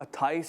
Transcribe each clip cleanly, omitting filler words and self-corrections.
28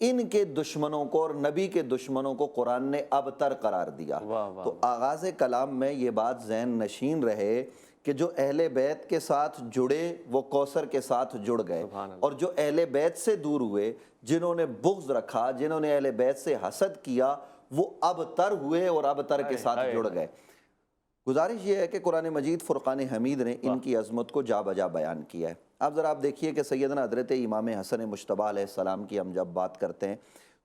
ان کے دشمنوں کو اور نبی کے دشمنوں کو قرآن نے ابتر قرار دیا۔ واہ واہ، تو آغاز کلام میں یہ بات ذہن نشین رہے کہ جو اہل بیت کے ساتھ جڑے وہ کوثر کے ساتھ جڑ گئے، سبحان اللہ۔ اور جو اہل بیت سے دور ہوئے، جنہوں نے بغض رکھا، جنہوں نے اہل بیت سے حسد کیا، وہ ابتر ہوئے اور ابتر کے ساتھ جڑ گئے۔ گزارش یہ ہے کہ قرآن مجید فرقان حمید نے ان کی عظمت کو جا بجا بیان کیا ہے۔ اب ذرا آپ دیکھیے کہ سیدنا حضرت امام حسن مجتبیٰ علیہ السلام کی ہم جب بات کرتے ہیں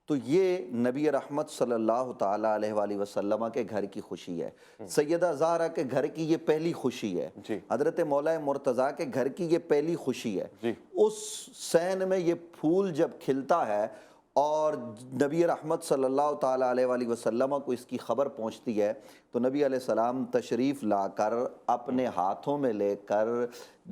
تو یہ نبی رحمت صلی اللہ تعالیٰ علیہ وآلہ وسلم کے گھر کی خوشی ہے، سیدہ زہرا کے گھر کی یہ پہلی خوشی ہے، جی، حضرت مولا مرتضیٰ کے گھر کی یہ پہلی خوشی ہے۔ جی، اس سین میں یہ پھول جب کھلتا ہے اور نبی رحمت صلی اللہ تعالیٰ علیہ وآلہ وسلم کو اس کی خبر پہنچتی ہے تو نبی علیہ السلام تشریف لا کر اپنے ہاتھوں میں لے کر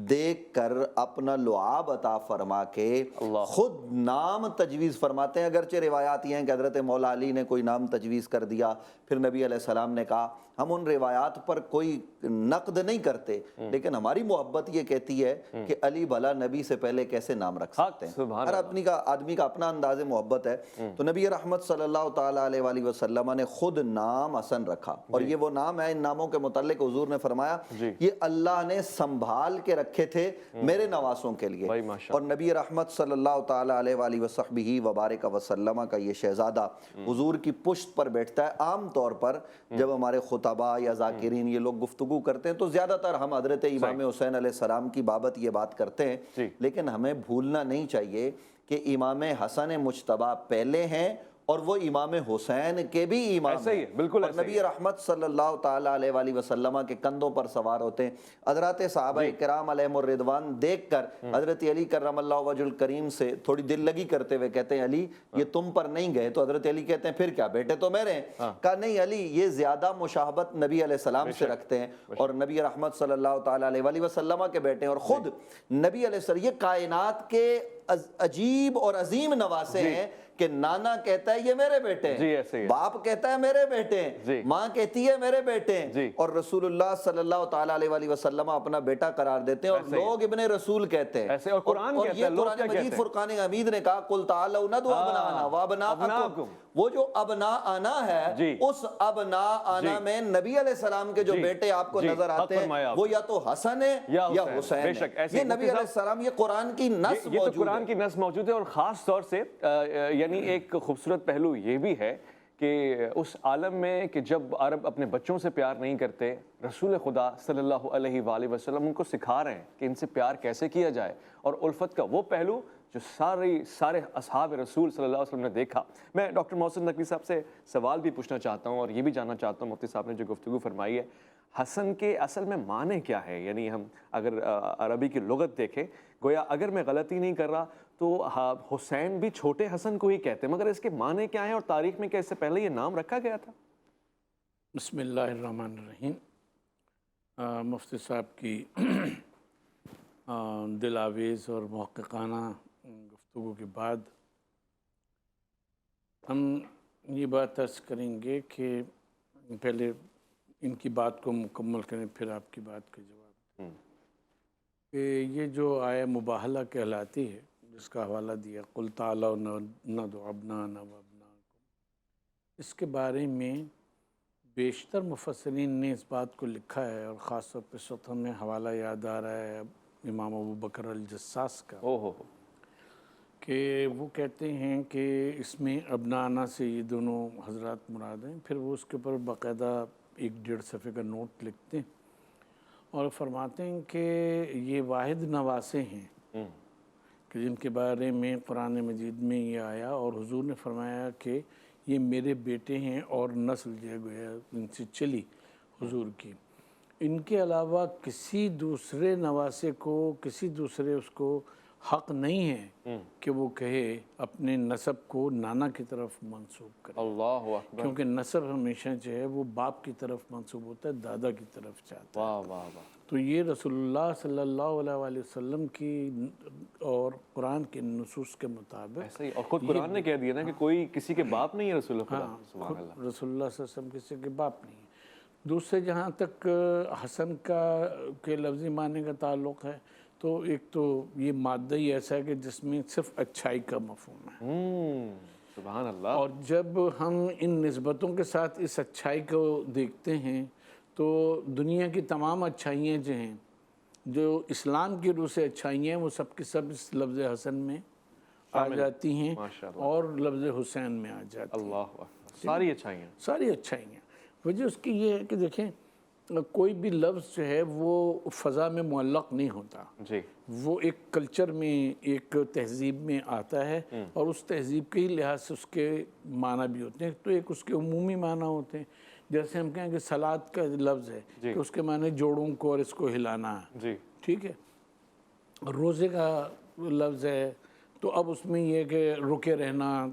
دیکھ کر اپنا لعاب عطا فرما کے خود نام تجویز فرماتے ہیں۔ اگرچہ روایات یہ ہیں کہ حضرت مولا علی نے کوئی نام تجویز کر دیا، پھر نبی علیہ السلام نے کہا ہم ان روایات پر کوئی نقد نہیں کرتے، لیکن ہماری محبت یہ کہتی ہے کہ علی بھلا نبی سے پہلے کیسے نام رکھ سکتے ہیں۔ ہر آدمی کا اپنا انداز محبت ہے، تو نبی رحمت صلی اللہ تعالیٰ علیہ وآلہ وسلم نے خود نام حسن رکھا، اور یہ وہ نام ہے، ان ناموں کے متعلق حضور نے فرمایا یہ اللہ نے سنبھال کے رکھے تھے میرے نواسوں کے لیے۔ اور نبی رحمت صلی اللہ تعالیٰ علیہ وآلہ وصحبہ وبارک وسلم کا یہ شہزادہ حضور کی پشت پر بیٹھتا ہے۔ عام طور پر جب ہمارے خطباء یا ذاکرین یہ لوگ گفتگو کرتے ہیں تو زیادہ تر ہم حضرت امام حسین علیہ السلام کی بابت یہ بات کرتے ہیں، لیکن ہمیں بھولنا نہیں چاہیے کہ امام حسن مجتبیٰ پہلے ہیں اور وہ امام حسین کے بھی امام ہیں، بالکل اور نبی رحمت صلی اللہ تعالیٰ علیہ وآلہ وسلم کے کندھوں پر سوار ہوتے ہیں۔ حضرات صحابہ کرام علیہم الرضوان دیکھ کر حضرت علی کرم اللہ وجہ الکریم سے تھوڑی دل لگی کرتے ہوئے کہتے ہیں علی یہ تم پر نہیں گئے، تو حضرت علی کہتے ہیں پھر کیا بیٹے تو میرے ہیں؟ کہا نہیں علی یہ زیادہ مشابہت نبی علیہ السلام سے رکھتے ہیں، اور نبی رحمت صلی اللہ تعالیٰ علیہ وآلہ وسلم کے بیٹے ہیں، اور خود نبی علیہ السلام یہ کائنات کے عجیب اور عظیم نواسے ہیں کہ نانا کہتا ہے یہ میرے بیٹے ہیں، باپ کہتا ہے میرے بیٹے ہیں، ماں کہتی ہے میرے بیٹے ہیں، اور رسول اللہ صلی اللہ تعالیٰ علیہ وآلہ وسلم اپنا بیٹا قرار دیتے ہیں، اور لوگ ابن رسول کہتے ہیں۔ اور یہ قرآن مجید فرقان حمید نے کہا قُلْ تَعَالَوْا نَدْعُ أَبْنَاءَنَا وَأَبْنَاءَكُمْ، وہ جو ابناءنا ہے اس ابناءنا میں نبی علیہ السلام کے جو بیٹے آپ کو نظر آتے ہیں وہ یا تو حسن ہے یا حسین ہے۔ یہ نبی علیہ السلام یہ قرآن کی نص موجود ہے، یہ تو قرآن کی نص موجود ہے، اور خاص طور سے یعنی ایک خوبصورت پہلو یہ بھی ہے کہ اس عالم میں کہ جب عرب اپنے بچوں سے پیار نہیں کرتے، رسول خدا صلی اللہ علیہ وآلہ وسلم ان کو سکھا رہے ہیں کہ ان سے پیار کیسے کیا جائے، اور الفت کا وہ پہلو جو سارے اصحاب رسول صلی اللہ علیہ وسلم نے دیکھا۔ میں ڈاکٹر محسن نقوی صاحب سے سوال بھی پوچھنا چاہتا ہوں، اور یہ بھی جاننا چاہتا ہوں مفتی صاحب نے جو گفتگو فرمائی ہے حسن کے اصل میں معنی کیا ہے؟ یعنی ہم اگر عربی کی لغت دیکھیں، گویا اگر میں غلطی نہیں کر رہا تو حسین بھی چھوٹے حسن کو ہی کہتے ہیں، مگر اس کے معنی کیا ہیں، اور تاریخ میں کیا اس سے پہلے یہ نام رکھا گیا تھا؟ بسم اللہ الرحمن الرحیم۔ مفتی صاحب کی دل آویز اور محققانہ گفتگو کے بعد ہم یہ بات عرض کریں گے کہ پہلے ان کی بات کو مکمل کریں پھر آپ کی بات کا جواب، کہ یہ جو آیہ مباہلہ کہلاتی ہے جس کا حوالہ دیا قُلْ تَعَالَوْا نَدْعُ أَبْنَاءَنَا وَأَبْنَاءَكُمْ، اس کے بارے میں بیشتر مفسرین نے اس بات کو لکھا ہے، اور خاص طور پہ اس وقت ہمیں حوالہ یاد آ رہا ہے امام ابو بکر الجساس کا، کہ وہ کہتے ہیں کہ اس میں ابنانا سے یہ دونوں حضرات مراد ہیں، پھر وہ اس کے اوپر باقاعدہ 1.5 صفحے کا نوٹ لکھتے ہیں اور فرماتے ہیں کہ یہ واحد نواسے ہیں کہ جن کے بارے میں قرآن مجید میں یہ آیا، اور حضور نے فرمایا کہ یہ میرے بیٹے ہیں، اور نسل جو گویا ان سے چلی حضور کی۔ ان کے علاوہ کسی دوسرے نواسے کو، کسی دوسرے اس کو حق نہیں ہے کہ وہ کہے اپنے نسب کو نانا کی طرف منسوب کرے، اللہ اکبر، کیونکہ نسب ہمیشہ جو ہے وہ باپ کی طرف منسوب ہوتا ہے، دادا کی طرف چاہتا ہے۔ واہ واہ واہ، تو یہ رسول اللہ صلی اللہ علیہ وآلہ وسلم کی اور قرآن کے نصوص کے مطابق ایسا ہی، اور خود قرآن نے کہہ دیا نا کہ کوئی کسی کے باپ نہیں ہے رسول خدا، سبحان اللہ، رسول اللہ صلی اللہ علیہ وسلم کسی کے باپ نہیں ہے۔ دوسرے جہاں تک حسن کا کے لفظی معنی کا تعلق ہے تو ایک تو یہ مادہ ہی ایسا ہے کہ جس میں صرف اچھائی کا مفہوم ہے، سبحان اللہ۔ اور جب ہم ان نسبتوں کے ساتھ اس اچھائی کو دیکھتے ہیں تو دنیا کی تمام اچھائیاں جو ہیں، جو اسلام کی روح سے اچھائیاں ہیں، وہ سب کی سب اس لفظ حسن میں آ جاتی ہیں ماشاءاللہ۔ اور لفظ حسین میں آ جاتی ہیں، اللہ اکبر، ساری اچھائیاں۔ ساری اچھائیاں۔ وجہ اس کی یہ ہے کہ دیکھیں کوئی بھی لفظ جو ہے وہ فضا میں معلق نہیں ہوتا، جی وہ ایک کلچر میں، ایک تہذیب میں آتا ہے، اور اس تہذیب کے ہی لحاظ سے اس کے معنی بھی ہوتے ہیں۔ تو ایک اس کے عمومی معنی ہوتے ہیں، جیسے ہم کہیں کہ سلاد کا لفظ ہے کہ اس کے معنی جوڑوں کو اور اس کو ہلانا ہے، جی ٹھیک ہے۔ روزے کا لفظ ہے تو اب اس میں یہ کہ رکے رہنا،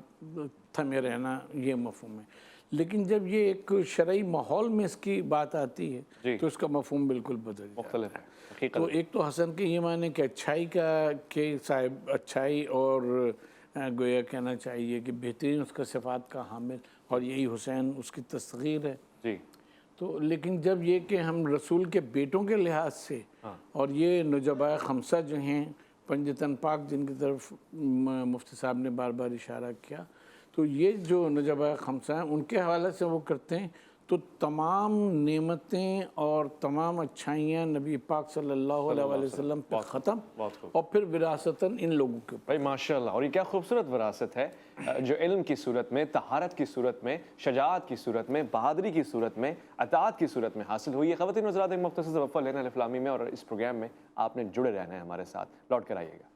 تھمے رہنا، یہ مفہوم ہے۔ لیکن جب یہ ایک شرعی ماحول میں اس کی بات آتی ہے تو اس کا مفہوم بالکل بدل جاتا ہے۔ مختلف ہے حقیقت۔ تو ایک تو حسن کے یہ معنی کہ اچھائی کا، کہ صاحب اچھائی، اور گویا کہنا چاہیے کہ بہترین اس کا صفات کا حامل، اور یہی حسین اس کی تصغیر ہے۔ جی تو لیکن جب یہ کہ ہم رسول کے بیٹوں کے لحاظ سے، اور یہ نجباء خمسہ جو ہیں پنجتن پاک، جن کی طرف مفتی صاحب نے بار بار اشارہ کیا، تو یہ جو نجباء خمسہ ہیں ان کے حوالے سے وہ کرتے ہیں، تو تمام نعمتیں اور تمام اچھائیاں نبی پاک صلی اللہ علیہ وآلہ وسلم پہ ختم، اور پھر وراثتاً ان لوگوں کے اوپر۔ بھائی ماشاءاللہ، اور یہ کیا خوبصورت وراثت ہے جو علم کی صورت میں، طہارت کی صورت میں، شجاعت کی صورت میں، بہادری کی صورت میں، اطاعت کی صورت میں حاصل ہوئی ہے۔ خواتین و حضرات، ایک مختصر سے وقفہ لینا الف لام میم میں، اور اس پروگرام میں آپ نے جڑے رہنا ہے ہمارے ساتھ، لوٹ کر آئیے گا۔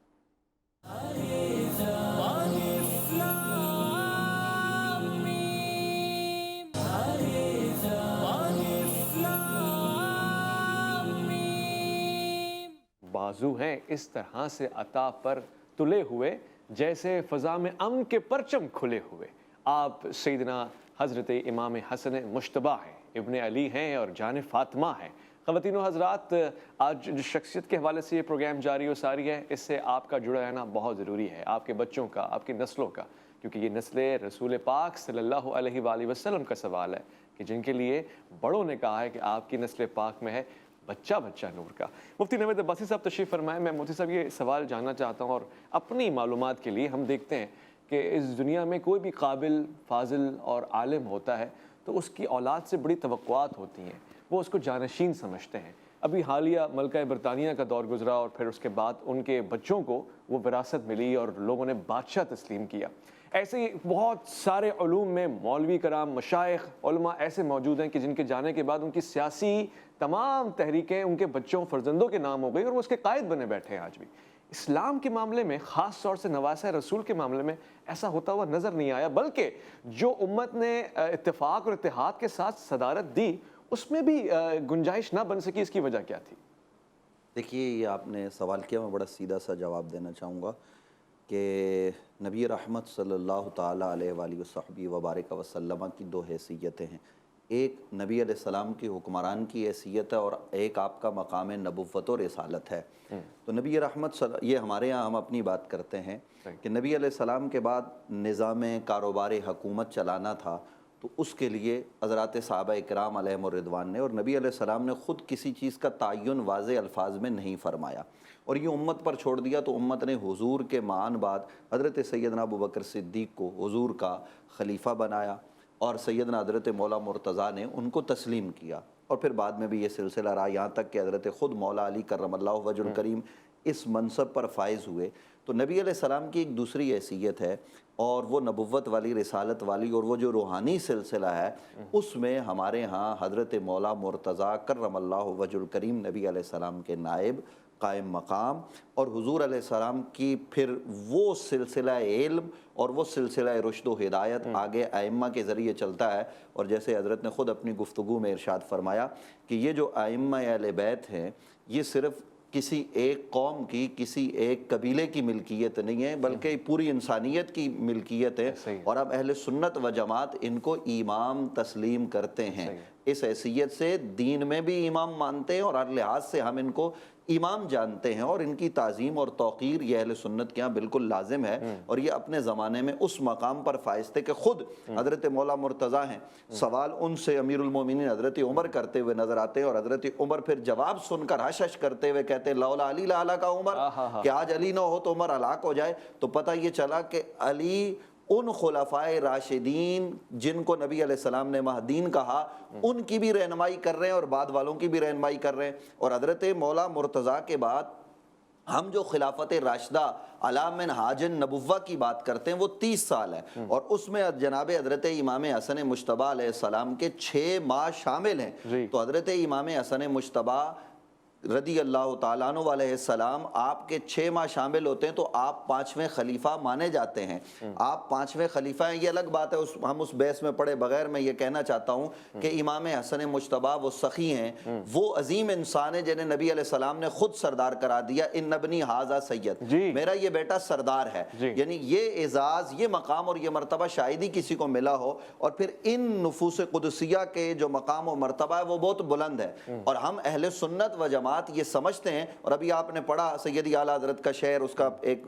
بازو ہیں اس طرح سے عطا پر تلے ہوئے، جیسے فضا میں امن کے پرچم کھلے ہوئے۔ آپ سیدنا حضرت امام حسن مشتبہ ہیں، ابن علی ہیں اور جان فاطمہ ہیں۔ خواتین و حضرات، آج جو شخصیت کے حوالے سے یہ پروگرام جاری و ساری ہے، اس سے آپ کا جڑا رہنا بہت ضروری ہے، آپ کے بچوں کا، آپ کی نسلوں کا، کیونکہ یہ نسل رسول پاک صلی اللہ علیہ وآلہ وسلم کا سوال ہے، کہ جن کے لیے بڑوں نے کہا ہے کہ آپ کی نسل پاک میں ہے بچہ بچہ نور کا۔ مفتی نوید عباسی صاحب تشریف فرمائیں۔ میں مفتی صاحب یہ سوال جاننا چاہتا ہوں، اور اپنی معلومات کے لیے ہم دیکھتے ہیں کہ اس دنیا میں کوئی بھی قابل، فاضل اور عالم ہوتا ہے تو اس کی اولاد سے بڑی توقعات ہوتی ہیں، وہ اس کو جانشین سمجھتے ہیں۔ ابھی حالیہ ملکہ برطانیہ کا دور گزرا، اور پھر اس کے بعد ان کے بچوں کو وہ وراثت ملی اور لوگوں نے بادشاہ تسلیم کیا۔ ایسے ہی بہت سارے علوم میں مولوی کرام، مشائخ، علماء ایسے موجود ہیں کہ جن کے جانے کے بعد ان کی سیاسی تمام تحریکیں ان کے بچوں، فرزندوں کے نام ہو گئی، اور وہ اس کے قائد بنے بیٹھے ہیں آج بھی۔ اسلام کے معاملے میں، خاص طور سے نواسہ رسول کے معاملے میں ایسا ہوتا ہوا نظر نہیں آیا، بلکہ جو امت نے اتفاق اور اتحاد کے ساتھ صدارت دی، اس میں بھی گنجائش نہ بن سکی۔ اس کی وجہ کیا تھی؟ دیکھیے، یہ آپ نے سوال کیا، میں بڑا سیدھا سا جواب دینا چاہوں گا کہ نبی رحمت صلی اللہ تعالیٰ علیہ وآلہ وصحبہ وبارک وسلم کی دو حیثیتیں ہیں۔ ایک نبی علیہ السلام کی حکمران کی حیثیت ہے، اور ایک آپ کا مقام نبوت و رسالت ہے۔ تو نبی رحمت یہ ہمارے یہاں ہم اپنی بات کرتے ہیں کہ نبی علیہ السلام کے بعد نظام کاروبار حکومت چلانا تھا، تو اس کے لیے حضرات صحابہ کرام علیہم الرضوان نے، اور نبی علیہ السلام نے خود کسی چیز کا تعین واضح الفاظ میں نہیں فرمایا، اور یہ امت پر چھوڑ دیا۔ تو امت نے حضور کے معان بعد حضرت سیدنا ابوبکر صدیق کو حضور کا خلیفہ بنایا، اور سیدنا حضرت مولا مرتضیٰ نے ان کو تسلیم کیا، اور پھر بعد میں بھی یہ سلسلہ رہا، یہاں تک کہ حضرت خود مولا علی کرم اللہ وجہ الکریم اس منصب پر فائز ہوئے۔ تو نبی علیہ السلام کی ایک دوسری حیثیت ہے، اور وہ نبوت والی، رسالت والی، اور وہ جو روحانی سلسلہ ہے، اس میں ہمارے ہاں حضرت مولا مرتضیٰ کرم اللہ وجہ الکریم نبی علیہ السلام کے نائب، قائم مقام، اور حضور علیہ السلام کی پھر وہ سلسلہ علم اور وہ سلسلہ رشد و ہدایت آگے ائمہ کے ذریعے چلتا ہے۔ اور جیسے حضرت نے خود اپنی گفتگو میں ارشاد فرمایا کہ یہ جو ائمہ اہل بیت ہیں، یہ صرف کسی ایک قوم کی، کسی ایک قبیلے کی ملکیت نہیں ہے، بلکہ پوری انسانیت کی ملکیت ہے، اور اب اہل سنت و جماعت ان کو امام تسلیم کرتے ہیں۔ اس حیثیت سے دین میں بھی امام مانتے ہیں، اور ہر لحاظ سے ہم ان کو امام جانتے ہیں، اور ان کی تعظیم اور توقیر یہ اہل سنت کے یہاں بالکل لازم ہے، اور یہ اپنے زمانے میں اس مقام پر فائز تھے کہ خود حضرت مولا مرتضیٰ ہیں، سوال ان سے امیر المومنین حضرت عمر کرتے ہوئے نظر آتے ہیں، اور حضرت عمر پھر جواب سن کر حش حش کرتے ہوئے کہتے ہیں لولا علی لہلک عمر، کہ آج علی نہ ہو تو عمر ہلاک ہو جائے۔ تو پتہ یہ چلا کہ علی ان خلفائے راشدین جن کو نبی علیہ السلام نے مہدین کہا، ان کی بھی رہنمائی کر رہے ہیں اور بعد والوں کی بھی رہنمائی کر رہے ہیں۔ اور حضرت مولا مرتضیٰ کے بعد ہم جو خلافت راشدہ علی منہاج النبوہ کی بات کرتے ہیں وہ 30 سال ہے، اور اس میں جناب حضرت امام حسن مجتبیٰ علیہ السلام کے 6 ماہ شامل ہیں۔ تو حضرت امام حسن مجتبیٰ رضی اللہ تعالیٰ عنہ علیہ السلام آپ کے 6 ماہ شامل ہوتے ہیں، تو آپ 5ویں خلیفہ مانے جاتے ہیں۔ آپ 5ویں خلیفہ ہیں، یہ الگ بات ہے، ہم اس بحث میں پڑے بغیر میں یہ کہنا چاہتا ہوں کہ امام حسن مجتبیٰ وہ سخی ہیں، وہ عظیم انسان ہیں جنہیں نبی علیہ السلام نے خود سردار کرا دیا، ان ابنی ھذا سید، میرا یہ بیٹا سردار ہے۔ یعنی یہ اعزاز، یہ مقام اور یہ مرتبہ شاید ہی کسی کو ملا ہو، اور پھر ان نفوس قدسیہ کے جو مقام و مرتبہ ہے وہ بہت بلند ہے، اور ہم اہل سنت و جماعت یہ سمجھتے ہیں۔ اور ابھی آپ نے پڑھا سیدی اعلیٰ حضرت کا شعر، اس کا ایک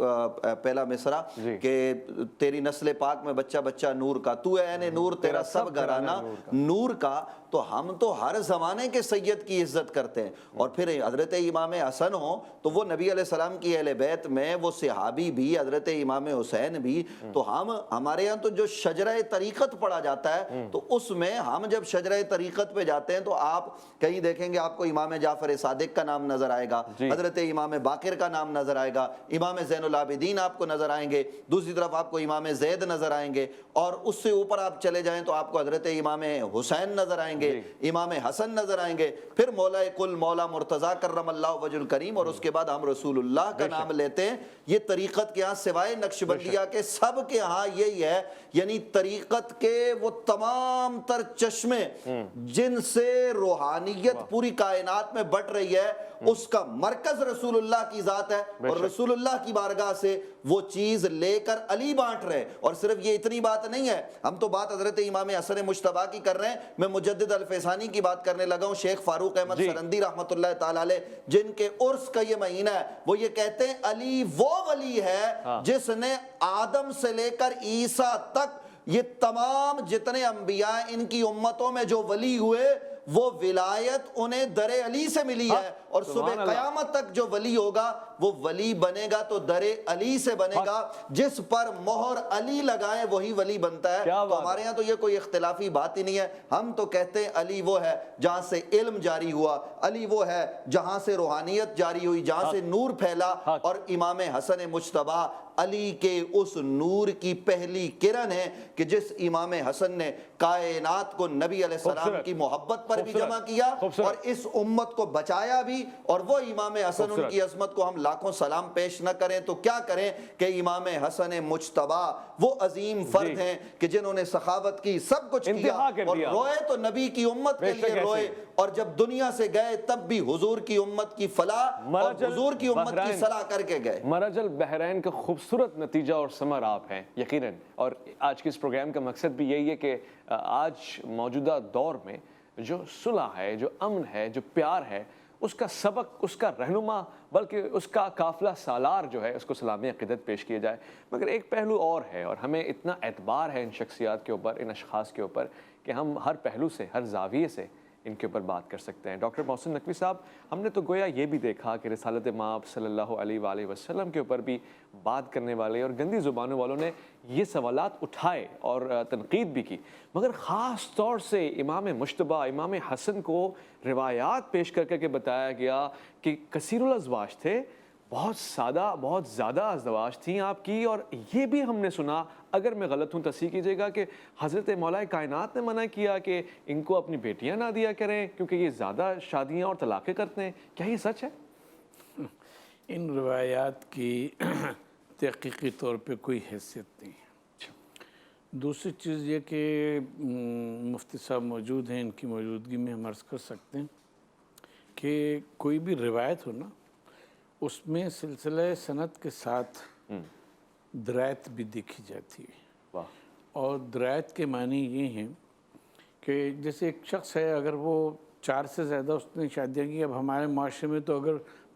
پہلا مصرع کہ تیری نسل پاک میں بچہ بچہ نور کا، تو اے عین نور تیرا سب گھرانہ نور کا۔ تو ہم تو ہر زمانے کے سید کی عزت کرتے ہیں، اور پھر حضرت امام حسن ہوں تو وہ نبی علیہ السلام کی اہل بیت میں وہ صحابی بھی، حضرت امام حسین بھی۔ تو ہمارے یہاں تو جو شجرہ طریقت پڑھا جاتا ہے، تو اس میں ہم جب شجرہ طریقت پہ جاتے ہیں تو آپ کہیں دیکھیں گے آپ کو امام جعفر صادق کا نام نظر آئے گا، حضرت امام باقر کا نام نظر آئے گا، امام زین العابدین آپ کو نظر آئیں گے، دوسری طرف آپ کو امام زید نظر آئیں گے، اور اس سے اوپر آپ چلے جائیں تو آپ کو حضرت امام حسین نظر آئیں گے، امام حسن نظر آئیں گے، پھر مولا کل مولا مرتضیٰ کرم اللہ وجہ الکریم، اور اس کے بعد ہم رسول اللہ کا نام لیتے ہیں۔ یہ طریقت کے ہاں سوائے نقشبندیہ کے سب کے ہاں یہی ہے، یعنی طریقت کے وہ تمام تر چشمے جن سے روحانیت پوری کائنات میں بٹ رہی ہے، اس کا مرکز رسول اللہ کی ذات ہے، اور رسول اللہ کی بارگاہ سے وہ چیز لے کر علی بانٹ رہے۔ اور صرف یہ اتنی بات نہیں ہے، ہم تو بات حضرت امام حسن مجتبیٰ کی کر رہے ہیں، میں مجدد الفیسانی کی بات کرنے لگا ہوں، شیخ فاروق احمد سرندی رحمۃ اللہ تعالیٰ علیہ، جن کے عرس کا یہ مہینہ ہے، وہ یہ کہتے ہیں علی وہ ولی ہے جس نے آدم سے لے کر عیسیٰ تک یہ تمام جتنے انبیاء ان کی امتوں میں جو ولی ہوئے، وہ ولایت انہیں در علی سے ملی ہے، اور صبح قیامت تک جو ولی ہوگا وہ ولی بنے گا تو در علی سے بنے گا، جس پر مہر علی لگائیں وہی ولی بنتا ہے۔ تو ہمارے یہاں تو یہ کوئی اختلافی بات ہی نہیں ہے، ہم تو کہتے ہیں علی وہ ہے جہاں سے علم جاری ہوا، علی وہ ہے جہاں سے روحانیت جاری ہوئی، جہاں سے نور پھیلا، اور امام حسن مجتبیٰ علی کے اس نور کی پہلی کرن ہے کہ جس امام حسن نے کائنات کو نبی علیہ السلام کی محبت پر بھی جمع کیا اور اس امت کو بچایا بھی، اور وہ امام حسن ان کی عظمت کو ہم لاکھوں سلام پیش نہ کریں تو کیا کریں کہ امام حسن مجتبیٰ وہ عظیم فرد ہیں کہ جنہوں نے سخاوت کی، سب کچھ کیا، اور روئے تو نبی کی امت کے لیے روئے، اور جب دنیا سے گئے تب بھی حضور کی امت کی فلاح اور حضور کی امت کی صلاح کر کے گئے۔ مرج البحرین کا خوبصورت نتیجہ اور ثمر آپ ہیں یقیناً، اور آج کے اس پروگرام کا مقصد بھی یہی ہے کہ آج موجودہ دور میں جو صلح ہے، جو امن ہے، جو پیار ہے، اس کا سبق، اس کا رہنما، بلکہ اس کا قافلہ سالار جو ہے، اس کو سلامی عقیدت پیش کیا جائے۔ مگر ایک پہلو اور ہے، اور ہمیں اتنا اعتبار ہے ان شخصیات کے اوپر، ان اشخاص کے اوپر، کہ ہم ہر پہلو سے، ہر زاویے سے ان کے اوپر بات کر سکتے ہیں۔ ڈاکٹر محسن نقوی صاحب، ہم نے تو گویا یہ بھی دیکھا کہ رسالت مآب صلی اللہ علیہ وآلہ وسلم کے اوپر بھی بات کرنے والے اور گندی زبانوں والوں نے یہ سوالات اٹھائے اور تنقید بھی کی، مگر خاص طور سے امام مجتبیٰ، امام حسن کو روایات پیش کر کے بتایا گیا کہ کثیر الازواج تھے، بہت سادہ، بہت زیادہ ازدواج تھیں آپ کی، اور یہ بھی ہم نے سنا، اگر میں غلط ہوں تصحیح کیجیے گا، کہ حضرت مولا کائنات نے منع کیا کہ ان کو اپنی بیٹیاں نہ دیا کریں کیونکہ یہ زیادہ شادیاں اور طلاقیں کرتے ہیں۔ کیا یہ سچ ہے؟ ان روایات کی تحقیقی طور پہ کوئی حیثیت نہیں ہے۔ دوسری چیز یہ کہ مفتی صاحب موجود ہیں، ان کی موجودگی میں ہم عرض کر سکتے ہیں کہ کوئی بھی روایت ہو نا، اس میں سلسلہ سند کے ساتھ درایت بھی دیکھی جاتی ہے، اور درایت کے معنی یہ ہیں کہ جیسے ایک شخص ہے، اگر وہ 4 سے زیادہ اس نے شادیاں کی، اب ہمارے معاشرے میں تو اگر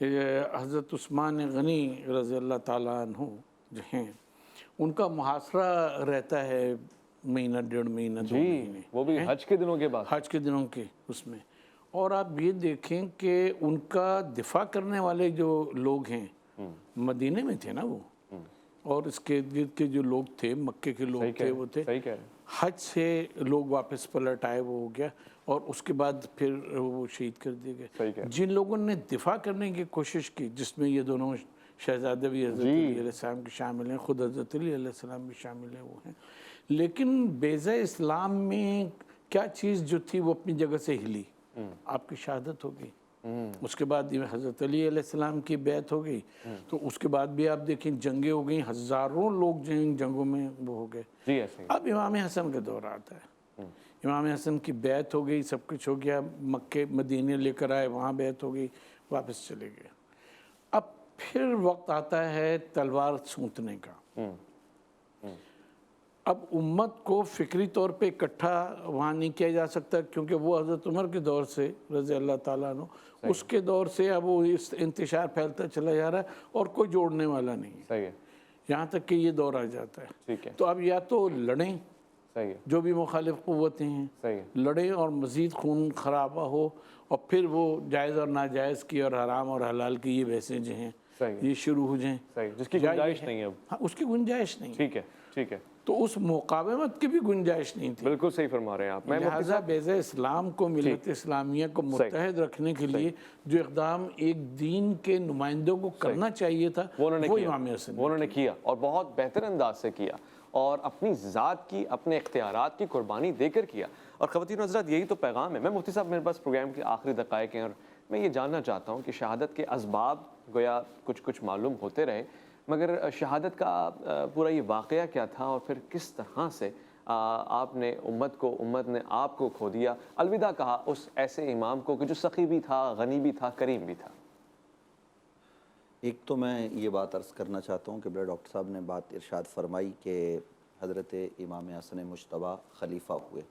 حضرت عثمان غنی رضی اللہ تعالیٰ عنہ جو ہیں ان کا محاصرہ رہتا ہے مہینہ ڈیڑھ مہینہ 2 مہینے، وہ بھی حج کے دنوں کے بعد. حج کے دنوں کے اس میں. اور آپ یہ دیکھیں کہ ان کا دفاع کرنے والے جو لوگ ہیں مدینے میں تھے نا وہ، اور اس کے گرد کے جو لوگ تھے مکے کے لوگ تھے وہ تھے. صحیح کہہ رہے ہیں. حج سے لوگ واپس پلٹ آئے وہ ہو گیا، اور اس کے بعد پھر وہ شہید کر دیے صحیح گئے. کہہ رہے جن لوگوں نے دفاع کرنے کی کوشش کی، جس میں یہ دونوں شہزادے بھی حضرت علی علیہ السلام کے شامل ہیں، خود حضرت علی علیہ السلام بھی شامل ہیں، وہ ہیں. لیکن بیضہ اسلام میں کیا چیز جو تھی وہ اپنی جگہ سے ہلی. آپ کی شہادت ہو گئی، اس کے بعد حضرت علی علیہ السلام کی بیعت ہو گئی، تو اس کے بعد بھی آپ دیکھیں جنگیں ہو گئیں، ہزاروں لوگ جو ان جنگوں میں وہ ہو گئے. جی ایسے ہی. اب امام حسن کا دور آتا ہے. امام حسن کی بیعت ہو گئی، سب کچھ ہو گیا، مکے مدینے لے کر آئے، وہاں بیعت ہو گئی، واپس چلے گئے. اب پھر وقت آتا ہے تلوار سونتنے کا. اب امت کو فکری طور پہ اکٹھا وہاں نہیں کیا جا سکتا، کیونکہ وہ حضرت عمر کے دور سے رضی اللہ تعالیٰ عنہ، اس کے دور سے اب وہ اس انتشار پھیلتا چلا جا رہا ہے اور کوئی جوڑنے والا نہیں ہے. صحیح ہے. یہاں تک کہ یہ دور آ جاتا ہے. ٹھیک ہے. تو اب یا تو لڑیں، صحیح ہے. جو بھی مخالف قوتیں ہیں صحیح ہے. لڑیں اور مزید خون خرابہ ہو، اور پھر وہ جائز اور ناجائز کی اور حرام اور حلال کی یہ بحثیں جو ہیں صحیح. یہ شروع ہو جائیں. صحیح، جس کی گنجائش نہیں ہے اب. ہاں، اس کی گنجائش نہیں. ٹھیک ہے. ٹھیک ہے. تو اس مقاومت کی بھی گنجائش نہیں تھی. بالکل صحیح فرما رہے ہیں آپ. میں لہٰذا بیضہ اسلام کو، ملت اسلامیہ کو متحد رکھنے کے لیے جو اقدام ایک دین کے نمائندوں کو کرنا چاہیے تھا وہ امام حسن وہ انہوں نے کیا، اور بہت بہتر انداز سے کیا، اور اپنی ذات کی، اپنے اختیارات کی قربانی دے کر کیا. اور خواتین و حضرات یہی تو پیغام ہے. میں مفتی صاحب، میرے پاس پروگرام کے آخری دقائق ہیں، اور میں یہ جاننا چاہتا ہوں کہ شہادت کے اسباب گویا کچھ معلوم ہوتے رہے، مگر شہادت کا پورا یہ واقعہ کیا تھا، اور پھر کس طرح سے آپ نے امت نے آپ کو کھو دیا، الوداع کہا اس ایسے امام کو کہ جو سخی بھی تھا، غنی بھی تھا، کریم بھی تھا. ایک تو میں یہ بات عرض کرنا چاہتا ہوں کہ بڑے ڈاکٹر صاحب نے بات ارشاد فرمائی کہ حضرت امام حسن مجتبیٰ خلیفہ ہوئے،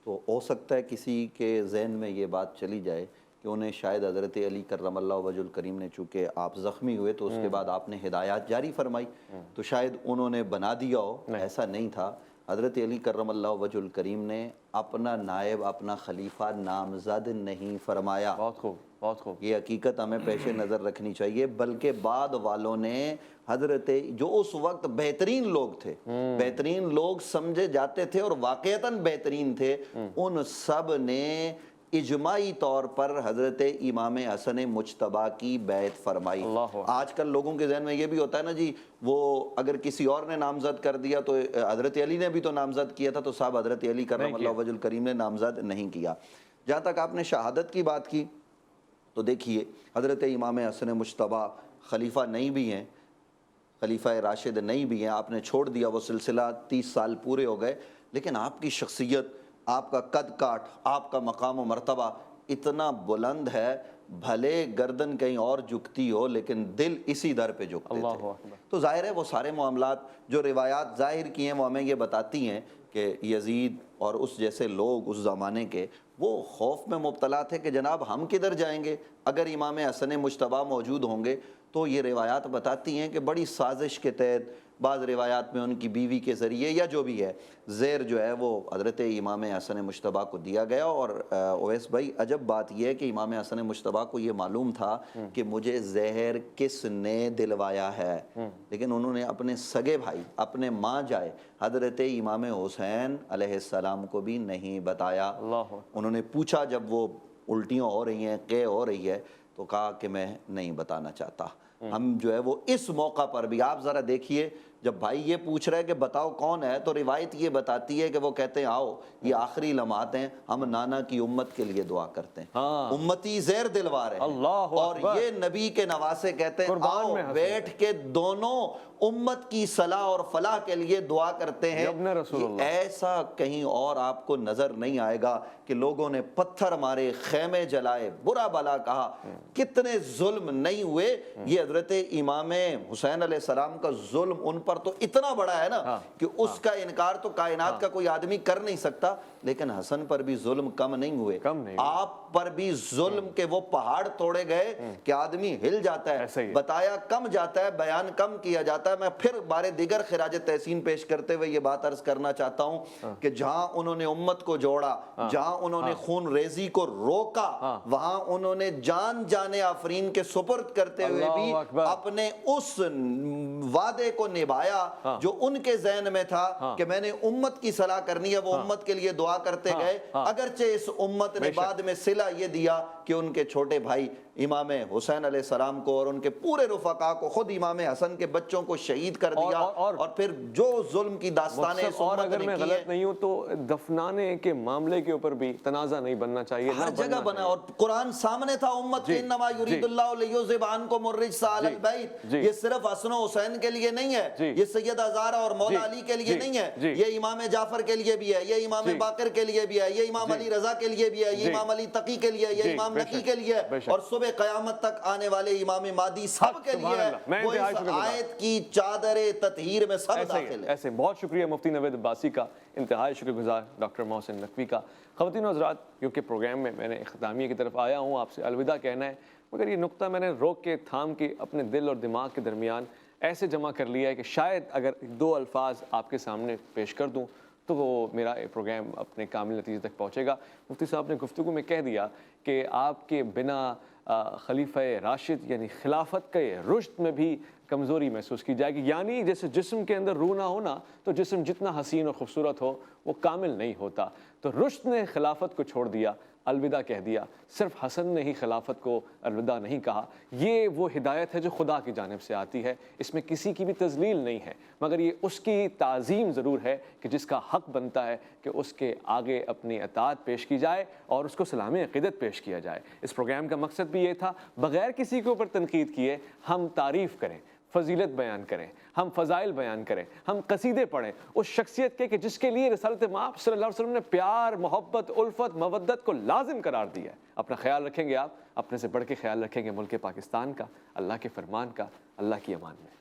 تو ہو سکتا ہے کسی کے ذہن میں یہ بات چلی جائے کہ انہیں شاید حضرت علی کرم اللہ وجہ الکریم نے، چونکہ آپ زخمی ہوئے تو اس کے بعد آپ نے ہدایات جاری فرمائی تو شاید انہوں نے بنا دیا ہو. ایسا نہیں تھا. حضرت علی کرم اللہ وجہ الکریم نے اپنا نائب، اپنا خلیفہ نامزد نہیں فرمایا. بہت خوب، بہت خوب. یہ حقیقت ہمیں پیش نظر رکھنی چاہیے. بلکہ بعد والوں نے حضرت، جو اس وقت بہترین لوگ تھے، بہترین لوگ سمجھے جاتے تھے اور واقعتاً بہترین تھے، ان سب نے اجماعی طور پر حضرت امام حسن مجتبیٰ کی بیعت فرمائی. آج کل لوگوں کے ذہن میں یہ بھی ہوتا ہے نا جی، وہ اگر کسی اور نے نامزد کر دیا تو حضرت علی نے بھی تو نامزد کیا تھا، تو صاحب حضرت علی کرم اللہ وجہ الکریم نے نامزد نہیں کیا. جہاں تک آپ نے شہادت کی بات کی تو دیکھیے حضرت امام حسن مجتبیٰ خلیفہ نہیں بھی ہیں، خلیفہ راشد نہیں بھی ہیں. آپ نے چھوڑ دیا وہ سلسلہ، 30 سال پورے ہو گئے، لیکن آپ کی شخصیت، آپ کا قد کاٹ، آپ کا مقام و مرتبہ اتنا بلند ہے، بھلے گردن کہیں اور جھکتی ہو لیکن دل اسی در پہ جھکتے تھے. تو ظاہر ہے وہ سارے معاملات جو روایات ظاہر کی ہیں وہ ہمیں یہ بتاتی ہیں کہ یزید اور اس جیسے لوگ اس زمانے کے وہ خوف میں مبتلا تھے کہ جناب ہم کدھر جائیں گے اگر امام حسن مجتبیٰ موجود ہوں گے. تو یہ روایات بتاتی ہیں کہ بڑی سازش کے تحت، بعض روایات میں ان کی بیوی کے ذریعے یا جو بھی ہے، زہر جو ہے وہ حضرت امام حسن مجتبیٰ کو دیا گیا. اور اویس بھائی، عجب بات یہ ہے کہ امام حسن مجتبیٰ کو یہ معلوم تھا کہ مجھے زہر کس نے دلوایا ہے، لیکن انہوں نے اپنے سگے بھائی، اپنے ماں جائے حضرت امام حسین علیہ السلام کو بھی نہیں بتایا. انہوں نے پوچھا جب وہ الٹیاں ہو رہی ہیں، قے ہو رہی ہے، تو کہا کہ میں نہیں بتانا چاہتا. ہم جو ہے وہ اس موقع پر بھی، آپ ذرا دیکھیے، جب بھائی یہ پوچھ رہے کہ بتاؤ کون ہے، تو روایت یہ بتاتی ہے کہ وہ کہتے ہیں آؤ یہ آخری لمحات ہیں، ہم نانا کی امت کے لیے دعا کرتے ہیں، امتی زہر دلوا رہے ہیں، اور یہ نبی کے نواسے کہتے ہیں آؤ بیٹھ کے دونوں امت کی صلاح اور فلاح کے لیے دعا کرتے ہیں. ایسا کہیں اور آپ کو نظر نہیں آئے گا کہ لوگوں نے پتھر مارے، خیمے جلائے، برا بلا کہا، کتنے ظلم نہیں ہوئے. یہ حضرت امام حسین علیہ السلام کا ظلم ان پر پر تو اتنا بڑا ہے نا کہ اس کا انکار تو کائنات کا کوئی آدمی کر نہیں سکتا، لیکن حسن پر بھی ظلم کم نہیں ہوئے، آپ پر بھی ظلم کے وہ پہاڑ توڑے گئے کہ آدمی ہل جاتا ہے، بتایا کم جاتا ہے، بیان کم کیا جاتا ہے۔ میں پھر بارے دیگر خراج تحسین پیش کرتے ہوئے یہ بات عرض کرنا چاہتا ہوں کہ جہاں انہوں نے امت کو جوڑا، جہاں انہوں نے خون ریزی کو روکا، وہاں انہوں نے جان آفرین کے سپرد کرتے ہوئے بھی اپنے اس وعدے کو نبھایا جو ان کے ذہن میں تھا کہ میں نے امت کی صلاح کرنی ہے، وہ امت کے لیے دعا کرتے گئے، اگرچہ اس امت نے بعد میں صلہ یہ دیا کہ ان کے چھوٹے بھائی امام حسین علیہ السلام کو اور ان کے پورے رفقا کو، خود امام حسن کے بچوں کو شہید کر دیا، اور پھر جو ظلم کی داستانیں اس امت نے کی ہیں۔ اگر میں غلط نہیں ہوں تو دفنانے کے معاملے کے اوپر بھی تنازع نہیں بننا چاہیے، ہر جگہ بنا، اور قرآن سامنے تھا امت کے، انما یرید اللہ لیذھب عنکم الرجس اہل البیت، یہ صرف حسن و حسین کے لیے نہیں ہے، یہ سیدہ زہرا اور مولا علی کے لیے نہیں ہے، یہ امام جعفر کے لیے بھی ہے، یہ امام باقر کے لیے بھی ہے، یہ امام علی رضا کے لیے بھی ہے، یہ امام علی تقی کے لیے، یہ امام نقی کے لیے، اور صبح قیامت تک آنے والے امام مہدی سب کے لیے ہے، وہ اس آیت کی چادر تطہیر میں سب داخل ہے۔ ایسے بہت شکریہ مفتی نوید عباسی کا، انتہائی شکر گزار ڈاکٹر محسن نقوی کا۔ خواتین و حضرات، کیونکہ پروگرام میں میں نے اختتامیہ کی طرف آیا ہوں، آپ سے الوداع کہنا ہے، مگر یہ نقطہ میں نے روک کے تھام کے اپنے دل اور دماغ کے درمیان ایسے جمع کر لیا ہے کہ شاید اگر دو الفاظ آپ کے سامنے پیش کر دوں تو وہ میرا پروگرام اپنے کامل نتیجے تک پہنچے گا۔ مفتی صاحب نے گفتگو میں کہہ دیا کہ آپ کے بنا خلیفہ راشد یعنی خلافت کے رشد میں بھی کمزوری محسوس کی جائے گی، یعنی جیسے جسم کے اندر روح نہ ہونا تو جسم جتنا حسین اور خوبصورت ہو وہ کامل نہیں ہوتا، تو رشد نے خلافت کو چھوڑ دیا، الوداع کہہ دیا، صرف حسن نے ہی خلافت کو الوداع نہیں کہا۔ یہ وہ ہدایت ہے جو خدا کی جانب سے آتی ہے، اس میں کسی کی بھی تذلیل نہیں ہے، مگر یہ اس کی تعظیم ضرور ہے کہ جس کا حق بنتا ہے کہ اس کے آگے اپنی اطاعت پیش کی جائے اور اس کو سلام عقیدت پیش کیا جائے۔ اس پروگرام کا مقصد بھی یہ تھا، بغیر کسی کے اوپر تنقید کیے ہم تعریف کریں، فضیلت بیان کریں، ہم فضائل بیان کریں، ہم قصیدے پڑھیں اس شخصیت کے کہ جس کے لیے رسالت مآب صلی اللہ علیہ وسلم نے پیار، محبت، الفت، مودت کو لازم قرار دیا ہے۔ اپنا خیال رکھیں گے، آپ اپنے سے بڑھ کے خیال رکھیں گے ملک پاکستان کا، اللہ کے فرمان کا، اللہ کی امان میں۔